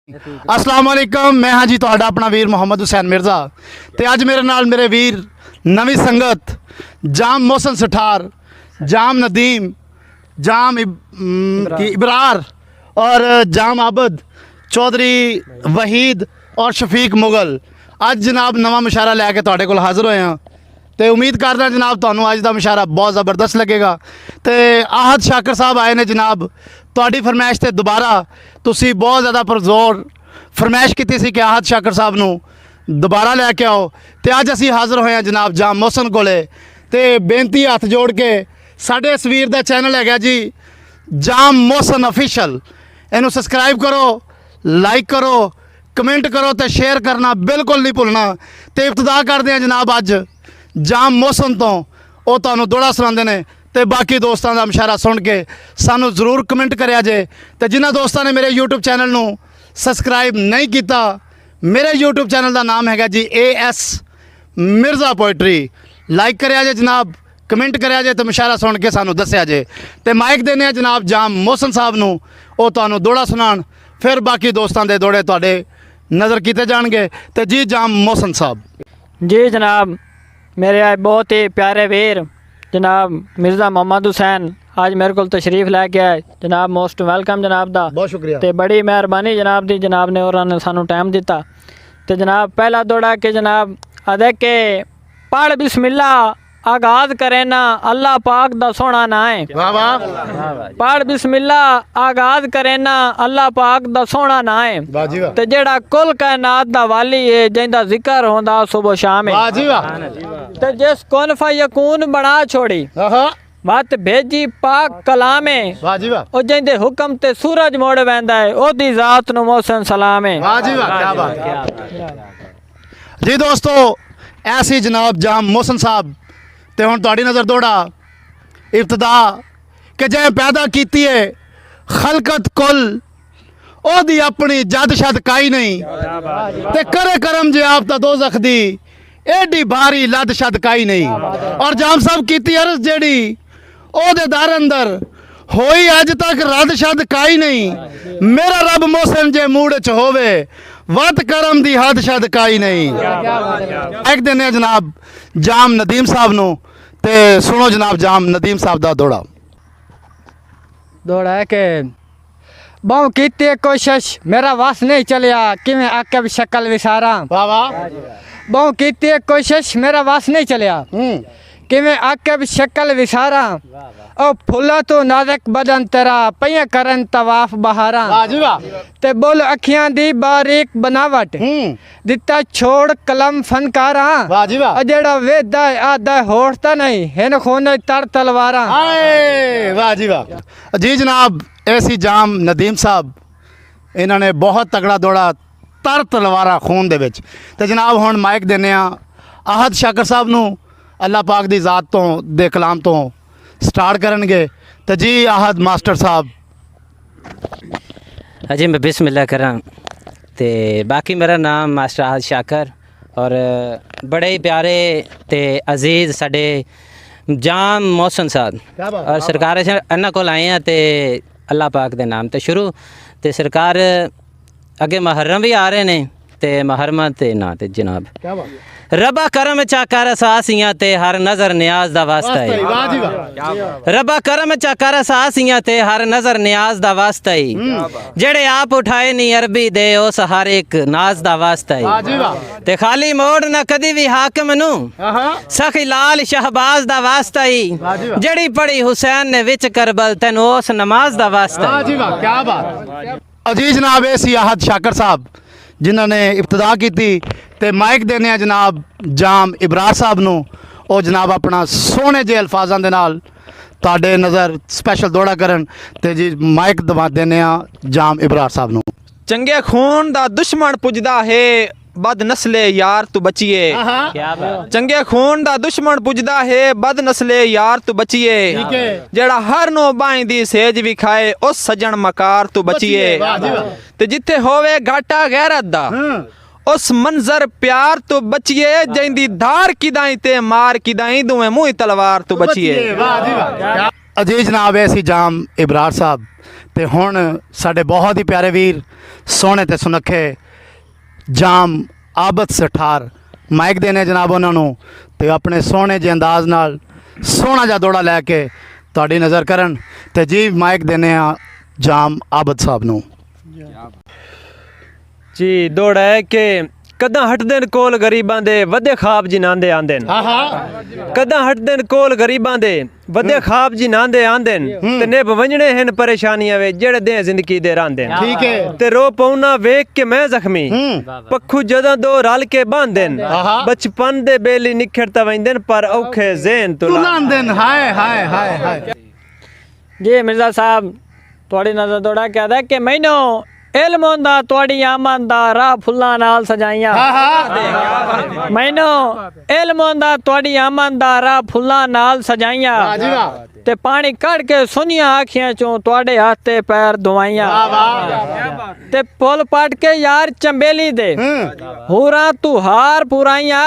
अस्सलाम वालेकुम, मैं हाँ जी तुहाडा अपना वीर मुहम्मद हुसैन मिर्ज़ा। तो अज मेरे नाल मेरे वीर नवी संगत जाम मोहसन सठार, जाम नदीम, जाम इबरार और जाम आबद चौधरी वहीद और शफीक मुगल अज जनाब नवा मुशारा लैके तुहाडे कोल हाज़र होए हाँ। तो उम्मीद करदा जनाब तुहानू अज दा मुशारा बहुत ज़बरदस्त लगेगा। तो आहद शाकर साहब आए ने जनाब तुहाडी फरमाइश ते दोबारा तुसी बहुत ज़्यादा परजोर फरमाइश की सी कि आहद शाकर साहब नू दोबारा लैके आओ। तो अज असी हाज़र होए हैं जनाब जाम मोहसन कोले। तो बेनती हथ जोड़ के साडे इस वीर दा चैनल है जी जाम मोहसन ऑफिशियल, इनू सबसक्राइब करो, लाइक करो, कमेंट करो तो शेयर करना बिल्कुल नहीं भुलना। तो इब्तदा करते हैं जनाब अज जाम मोहसन तो वो तुहानू दौड़ा सुनाते हैं। तो बाकी दोस्तों का मुशारा सुन के सानू जरूर कमेंट करिया जे। तो जिन्होंने दोस्तों ने मेरे यूट्यूब चैनल नू सबसक्राइब नहीं किया, मेरे यूट्यूब चैनल का नाम है जी AS मिर्ज़ा पोइट्री। लाइक करिया जे जनाब, कमेंट करिया जे तो मुशारा सुन के सानू दसिया जे। तो माइक देने जनाब जाम मोहसन साहब नू वो तुहानू दौड़ा सुनान, फिर बाकी दोस्तों के दौड़े तुहाडे नज़र किए जाएंगे। तो जी जाम मोहसन साहब। जी जनाब, मेरे आज बहुत ही प्यारे वीर जनाब मिर्ज़ा मुहम्मद हुसैन आज मेरे को तशरीफ़ लैके आए जनाब। मोस्ट वेलकम जनाब दा, बहुत शुक्रिया। तो बड़ी मेहरबानी जनाब दी, जनाब ने उन्होंने सानू टाइम दिता। तो जनाब पहला दौड़ा के जनाब अदे के पढ़ बिस्मिल्लाह आगाज़ करे ना अल्लाह पाक दा सोहना ना है। वाह वाह। पढ़ बिस्मिल्लाह आगाज़ करे ना अल्लाह पाक दा सोहना ना है। वाह जी वाह। ते जेड़ा कुल कायनात दा वाली है जिंदा जिक्र होंदा सुबह शाम है। वाह जी वाह। ते जिस कुन फयकून बना छोड़ी वत भेजी पाक कलामे। वाह जी वाह। ओ जिंदे हुक्म ते सूरज मोड़ वैंदा है ओदी जात नु मोहसन सलाम है। वाह जी वाह, क्या बात। जी दोस्तों, ऐसी जनाब जाम मोहसन साहब ते हुण तुहाडी नज़र दौड़ा इब्तदा कि जै पैदा कीती है खलकत कुल ओदी अपनी जद शद काई नहीं, ते करे करम जे आप ता दोज़ख दी एडी भारी लद शद काई नहीं। और जाम साहब कीती अर्ज जेड़ी ओदे दर अंदर होई अज तक रद शद काई नहीं। मेरा रब मोहसन जे मूड च होवे वत करम दी हद शद काई नहीं। एक दिन जनाब जाम नदीम साहब नू, ते सुनो जनाब जाम नदीम साहब दा दौड़ा। दौड़ा है के बहु कीती कोशिश मेरा वस नहीं चलिया कि मैं आके शक्ल विसारा। वाह वाह। बहु कीती कोशिश मेरा वस नहीं चलिया कि मैं आके शक्ल विसारा। ओ फुला तो नाज़क बदन तेरा पइया करन तवाफ बहारा। वाह जी वाह। ते बोल अखियां दी बारीक बनावट दिता छोड़ कलम फनकारा। वाह जी वाह। जेड़ा वेदा आदा होठता नहीं हिन खून तर तलवारा। हाय वाह जी वाह। जी जनाब ऐसी जाम नदीम साहब इन्होंने बहुत तगड़ा दौड़ा तर तलवारा खून दे विच। ते जनाब हुण माइक देने आहद शाकर साहब नू अल्लाह पाक दी ज़ात तो दे कलाम तो स्टार्ट करनगे। तो जी आहद मास्टर साहब। अजी मैं बिस्मिल्लाह करा। तो बाकी मेरा नाम मास्टर आहद शाकर और बड़े ही प्यारे ते अजीज़ साडे जाम मोहसन साहब और सरकार इन्हां कोल आए हैं। तो अल्लाह पाक दे नाम तो शुरू तो सरकार अगे मुहर्रम भी आ रहे ने ते मुहर्रमा ते ना ते जनाब रबा करम चाकर सासियां ते हर नज़र न्याज दा वास्ता है। रबा करम चाकर सासियां ते हर नज़र न्याज दा वास्ता है। जेड़े आप उठाए नी अरबी दे उस हर एक नाज दा वास्ता है। ते खाली मोड़ ना कदी भी हाकिम नू सखी लाल शहबाज दा वास्ता है। जेड़ी पढ़ी हुसैन ने विच करबल तेन उस नमाज दा वास्ता है। क्या बात। अजीज जनाब ऐसी आहद शाकर साहब जिन्होंने इब्तदा की थी। ते माइक देने जनाब जाम इबरार साहब नू ओ जनाब अपना सोहने जे अल्फाजां दे नाल तुहाडे नज़र स्पैशल दौड़ा करन। ते जी माइक दवा देने जाम इबरार साहब नू। चंगे खून दा दुश्मन पुजदा है बद नस्ले यार तू बचिए। चंगे खून दा दुश्मन पुजदा है बद नस्ले यार तू बचिए। जेड़ा हर नो बाई दी सेज भी खाए उस सजन मकार तू बचिए। ते जिथे होवे घाटा गैरत दा उस मंजर प्यार तो बचिए। जैंदी धार किदाई ते मार किदाई दुए मुँह तलवार तो बचिए। अजीज जनाब ऐसी जाम इबरार साहब ਤੇ ਹੁਣ ਸਾਡੇ ਬਹੁਤ ਹੀ ਪਿਆਰੇ ਵੀਰ ਸੋਹਣੇ ਤੇ ਸੁਨੱਖੇ ਜਾਮ ਆਬਦ ਸਠਾਰ ਮਾਈਕ ਦੇਣੇ ਜਨਾਬ ਉਹਨਾਂ ਨੂੰ ਤੇ ਆਪਣੇ ਸੋਹਣੇ ਜਿਹੇ ਅੰਦਾਜ਼ ਨਾਲ ਸੋਹਣਾ ਜਿਹਾ ਦੌੜਾ ਲੈ ਕੇ ਤੁਹਾਡੀ ਨਜ਼ਰ ਕਰਨ ਤੇ ਜੀ ਮਾਈਕ ਦੇਣੇ ਆ ਜਾਮ ਆਬਦ ਸਾਹਿਬ ਨੂੰ। ਜੀ ਦੌੜ ਹੈ ਕਿ ਕਦਾਂ ਹਟਦੇ ਨੇ ਕੋਲ ਗਰੀਬਾਂ ਦੇ ਵੱਡੇ ਖਾਬ ਜਿਨਾਂਦੇ ਆਂਦੇ ਨੇ। ਕਦਾਂ ਹਟਦੇ ਨੇ ਕੋਲ ਗਰੀਬਾਂ ਦੇ ਵੱਡੇ ਖਾਬ ਜਿਨਾਂਦੇ ਆਂਦੇ ਨੇ ਤੇ ਨਿਭ ਵੰਜਣੇ ਹਨ ਪਰੇਸ਼ਾਨੀਆਂ ਵੇ ਜਿਹੜੇ ਦੇ ਜ਼ਿੰਦਗੀ ਦੇ ਰਾਂਦੇ ਨੇ। ਠੀਕ ਹੈ ਤੇ ਰੋ ਪਉਣਾ ਵੇਖ ਕੇ ਮੈਂ ਜ਼ਖਮੀ ਪੱਖੂ ਜਦੋਂ ਦੋ ਰਲ ਕੇ ਬਾਂਦੇ ਨੇ ਬਚਪਨ ਦੇ ਬੇਲੀ ਨਿਖੜਤਾ ਵੈਂਦੇ ਨੇ ਪਰ ਔਖੇ ਜ਼ੇਨ ਤੁਲਾਂਦੇ ਨੇ। ਹਾਏ ਹਾਏ ਹਾਏ ਹਾਏ ਜੀ ਮਿਰਜ਼ਾ ਸਾਹਿਬ ਤੁਹਾਡੀ ਨਜ਼ਰ ਦੌੜਾ ਕਹਿੰਦਾ ਕਿ ਮੈਨੂੰ ਇਲਮ ਹੁੰਦਾ ਤੁਹਾਡੀ ਆਮਨ ਦਾ ਰਾਹ ਫੁੱਲਾਂ ਨਾਲ ਸਜਾਈਆਂ। ਮੈਨੂੰ ਇਲਮ ਹੁੰਦਾ ਤੁਹਾਡੀ ਆਮਨ ਦਾ ਰਾਹ ਫੁੱਲਾਂ ਨਾਲ ਸਜਾਈਆਂ ਤੇ ਪਾਣੀ ਕੱਢ ਕੇ ਸੁਨੀਆਂ ਅੱਖੀਆਂ ਚੋਂ ਤੁਹਾਡੇ ਹੱਥ ਤੇ ਪੈਰ ਧਵਾਈਆਂ ਤੇ ਪੁੱਲ ਪਟ ਕੇ ਯਾਰ ਚੰਬੇਲੀ ਦੇ ਹੋਰਾਂ ਤੂੰ ਹਾਰ ਪੁਰਾਈਆਂ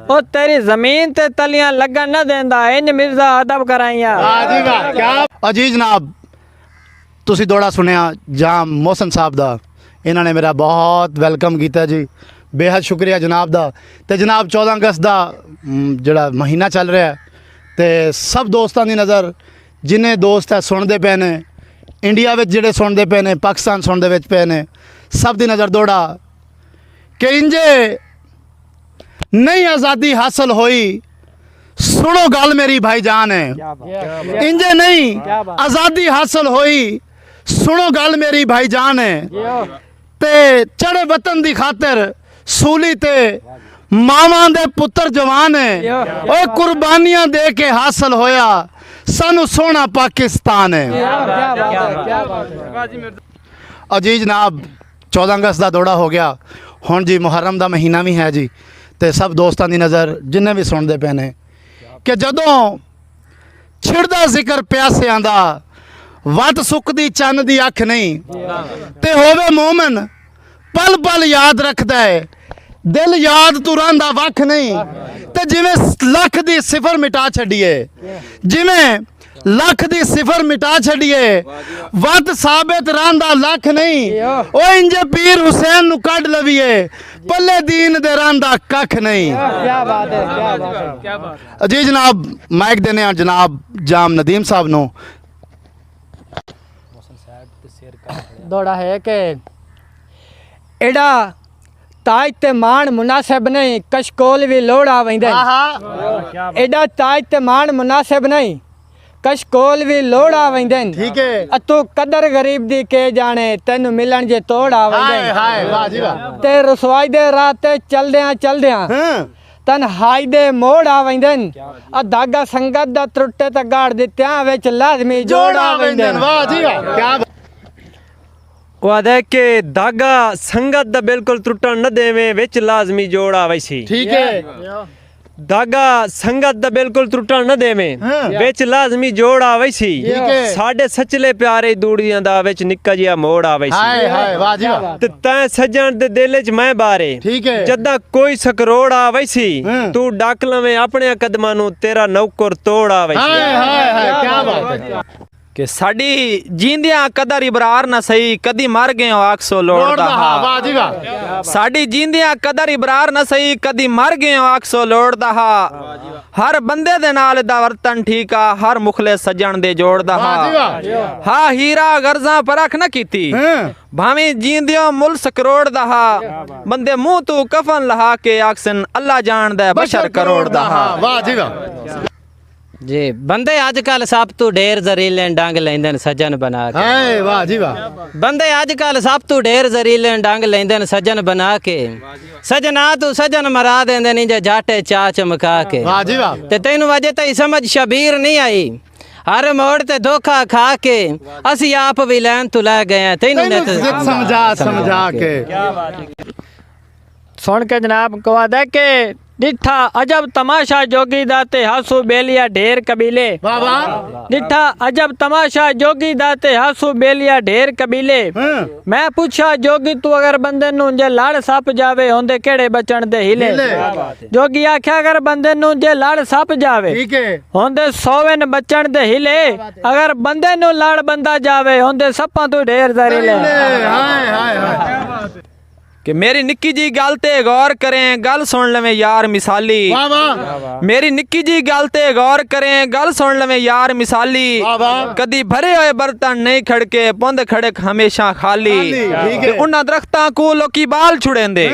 ਉਹ ਤੇਰੀ ਜ਼ਮੀਨ ਤੇ ਤਲੀਆਂ ਲੱਗਣ ਨਾ ਦੇਂਦਾ ਇੰਜ ਮਿਰਜ਼ਾ ਅਦਬ ਕਰਾਈਆਂ। ਅਜੀ ਜਨਾਬ ਤੁਸੀਂ ਦੌੜਾ ਸੁਣਿਆ ਜਾਮ ਮੋਹਸਨ ਸਾਹਿਬ ਦਾ, ਇਹਨਾਂ ਨੇ ਮੇਰਾ ਬਹੁਤ ਵੈਲਕਮ ਕੀਤਾ ਜੀ, ਬੇਹੱਦ ਸ਼ੁਕਰੀਆ ਜਨਾਬ ਦਾ। ਤੇ ਜਨਾਬ 14 ਅਗਸਤ ਦਾ ਜਿਹੜਾ ਮਹੀਨਾ ਚੱਲ ਰਿਹਾ ਤੇ ਸਭ ਦੋਸਤਾਂ ਦੀ ਨਜ਼ਰ ਜਿੰਨੇ ਦੋਸਤ ਹੈ ਸੁਣਦੇ ਪਏ ਨੇ, ਇੰਡੀਆ ਵਿੱਚ ਜਿਹੜੇ ਸੁਣਦੇ ਪਏ ਨੇ, ਪਾਕਿਸਤਾਨ ਸੁਣਦੇ ਵਿੱਚ ਪਏ ਨੇ, ਸਭ ਦੀ ਨਜ਼ਰ ਦੌੜਾ ਕਿ ਇੰਜੇ ਨਹੀਂ ਆਜ਼ਾਦੀ ਹਾਸਲ ਹੋਈ ਸੁਣੋ ਗੱਲ ਮੇਰੀ ਭਾਈਜਾਨ ਹੈ। ਇੰਜੇ ਨਹੀਂ ਆਜ਼ਾਦੀ ਹਾਸਲ ਹੋਈ ਸੁਣੋ ਗੱਲ ਮੇਰੀ ਭਾਈਜਾਨ ਹੈ ਤੇ ਚੜੇ ਵਤਨ ਦੀ ਖਾਤਰ ਸੂਲੀ ਤੇ ਮਾਵਾਂ ਦੇ ਪੁੱਤਰ ਜਵਾਨ ਹੈ ਓਏ ਕੁਰਬਾਨੀਆਂ ਦੇ ਕੇ ਹਾਸਲ ਹੋਇਆ ਸਾਨੂੰ ਸੋਹਣਾ ਪਾਕਿਸਤਾਨ ਹੈ। ਅਜੀ ਜਨਾਬ 14 ਅਗਸਤ ਦਾ ਦੌੜਾ ਹੋ ਗਿਆ, ਹੁਣ ਜੀ ਮੁਹਰਮ ਦਾ ਮਹੀਨਾ ਵੀ ਹੈ ਜੀ ਤੇ ਸਭ ਦੋਸਤਾਂ ਦੀ ਨਜ਼ਰ ਜਿੰਨੇ ਵੀ ਸੁਣਦੇ ਪਏ ਨੇ ਕਿ ਜਦੋਂ ਛਿੜਦਾ ਜ਼ਿਕਰ ਪਿਆਸਿਆਂ ਦਾ ਵੱਧ ਸੁੱਕਦੀ ਚੰਨ ਦੀ ਅੱਖ ਨਹੀਂ ਤੇ ਹੋਵੇ ਮੂਮਨ ਪਲ ਪਲ ਯਾਦ ਰੱਖਦਾ ਹੈ ਦਿਲ ਯਾਦ ਤੁਰਾਂਦਾ ਵੱਖ ਨਹੀਂ ਤੇ ਜਿਵੇਂ ਲੱਖ ਦੀ ਸਿਫਰ ਮਿਟਾ ਛੱਡੀਏ, ਜਿਵੇਂ ਲੱਖ ਦੀ ਸਿਫਰ ਮਿਟਾ ਛੱਡੀਏ ਵੱਧ ਸਾਬਿਤ ਰਹਿੰਦਾ ਲੱਖ ਨਹੀਂ ਓਏ ਇੰਜੇ ਪੀਰ ਹੁਸੈਨ ਨੂੰ ਕੱਢ ਲਵੀਏ ਪੱਲੇ ਦੀਨ ਦੇ ਰਹਿੰਦਾ ਕੱਖ ਨਹੀਂ। ਜੀ ਜਨਾਬ ਮਾਈਕ ਦੇਣੇ ਆ ਜਨਾਬ ਜਾਮ ਨਦੀਮ ਸਾਹਿਬ ਨੂੰ। दौड़ा है कि एडा ताज ते मान मुनासिब नहीं कशकोल भी लोड़ा वेंदे एडा ताज ते मान मुनासिब नहीं कशकोल भी लोड़ा वेंदे ठीक है अतु कदर गरीब दी के जाने तेन मिलन जे तोड़ा वेंदे हाय वाह जी वाह ते रसवाई दे रात चलदियां तन हाई दे मोड़ आ वेंदे आ धागा संगत दा त्रुटे ते गाड़ दित्या विच लाजमी जोड़ा वेंदे। वाह जी वाह क्या ਉਹ ਆਦਾ ਕਿ ਧਾਗਾ ਸੰਗਤ ਦਾ ਬਿਲਕੁਲ ਟੁੱਟਣ ਨਾ ਦੇਵੇਂ ਵਿੱਚ ਲਾਜ਼ਮੀ ਜੋੜ ਆਵੇ ਸੀ। ਠੀਕ ਹੈ ਧਾਗਾ ਸੰਗਤ ਦਾ ਬਿਲਕੁਲ ਟੁੱਟਣ ਨਾ ਦੇਵੇਂ ਵਿੱਚ ਲਾਜ਼ਮੀ ਜੋੜ ਆਵੇ ਸੀ। ਸਾਡੇ ਸੱਚਲੇ ਪਿਆਰੇ ਦੂੜੀਆਂ ਦਾ ਵਿੱਚ ਨਿੱਕਾ ਜਿਹਾ ਮੋੜ ਆਵੇ ਸੀ। ਹਾਏ ਹਾਏ ਵਾਹ ਜੀ ਵਾਹ ਤੇ ਤੈਂ ਸੱਜਣ ਦੇ ਦਿਲ 'ਚ ਮੈਂ ਬਾਰੇ ਠੀਕ ਹੈ ਜਦਾਂ ਕੋਈ ਸਕਰੋੜ ਆਵੇ ਸੀ ਤੂੰ ਡੱਕ ਲਵੇਂ ਆਪਣੇ ਕਦਮਾਂ ਨੂੰ ਤੇਰਾ ਨੌਕਰ ਤੋੜ ਆਵੇ ਸੀ। ਹਾਏ ਹਾਏ ਹਾਏ ਕੀ ਬਾਤ ਹੈ ਕਿ ਸਾਡੀ ਜੀਂਦਿਆਂ ਕਦਰ ਇਬਰਾਰ ਨਾ ਸਹੀ ਕਦੀ ਮਰ ਗਏ ਆਖਸੋ ਲੋੜਦਾ ਹਾਂ। ਵਾਹ ਜੀ ਵਾਹ ਸਾਡੀ ਜੀਂਦਿਆਂ ਕਦਰ ਇਬਰਾਰ ਨਾ ਸਹੀ ਕਦੀ ਮਰ ਗਏ ਆਖਸੋ ਲੋੜਦਾ ਹਾਂ। ਹਰ ਬੰਦੇ ਦੇ ਨਾਲ ਦਾ ਵਰਤਨ ਠੀਕ ਆ ਹਰ ਮੁਖਲੇ ਸੱਜਣ ਦੇ ਜੋੜਦਾ ਹਾਂ। ਹਾਂ ਹੀਰਾ ਗਰਜ਼ਾਂ ਪਰਖ ਨਾ ਕੀਤੀ ਭਾਵੇਂ ਜੀਂਦਿਆਂ ਮੁੱਲ ਸਕਰੋੜਦਾ ਹਾਂ ਬੰਦੇ ਮੂੰਹ ਤੂੰ ਕਫਨ ਲਹਾ ਕੇ ਆਖਸਨ ਅੱਲਾ ਜਾਣਦਾ ਬਸ਼ਰ ਕਰੋੜਦਾ ਹਾਂ। ਵਾਹ ਜੀ ਵਾਹ जी बंदे आजकल सब तू ढेर जरीले डंग लेंदे ने सज्जन बना के। हाय वाह जी वाह बंदे आजकल सब तू ढेर जरीले डंग लेंदे ने सज्जन बना के। सजना तू सज्जन मरा देंदे नहीं जे जाटे चा चमका के। वाह जी वाह ते तैनू वजह तई समझ शबीर नहीं आई हर मोड़ ते धोखा खा के असी आप भी लैन तू लै गए तैनू ने समझा के सुन के जनाब कवादा के डिठा अजब तमाशा जोगी दाते हासू बेलिया ढेर कबीले वाह वाह डिठा अजब तमाशा जोगी दाते हासू बेलिया ढेर कबीले मैं पूछा जोगी तू अगर बंदे नू जे लड़ सप जावे होंदे केड़े बचन दे हिले जोगी आख्या अगर बंदे नू जे लड़ सप जावे ठीक है होंदे 100 बचन दे हिले अगर बंदे नू लड़ बंदा जावे होंदे सप्पां तू ढेर दरिले हाय हाय हाय कि मेरी निक्की जी गल ते गौर करें गल सुन लवें यार मिसाली वाह वाह मेरी निक्की जी गल ते गौर करें गल सुन लवें यार मिसाली वाह वाह कदी भरे हुए बर्तन नहीं खड़के पुंद खड़क हमेशा खाली ठीक है। उन्हां दरख्तां को लोकी बाल छुड़ेंदे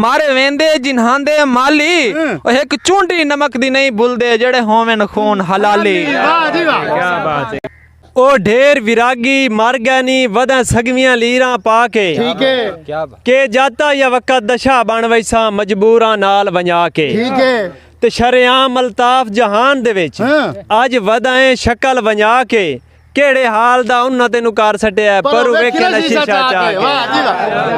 मारे वेंदे जिन्हांदे माली ओ एक चूंटी नमक दी नहीं भुलदे जेड़े होवेन खून हलाली वाह जी वाह क्या बात है ओ ढेर विरागी मर गया नी वदा सगवियां लीरा पा के ठीक है के जाता या वक़्त दशा बन वैसा मजबूरा नाल वंजा के ठीक है ते शरेआम अल्ताफ जहान दे विच अज वदाएं शक्ल वंजा के केड़े हाल दा उन्ना तेनू कर सटिया पर वे के शीशा चा के वाह जी वाह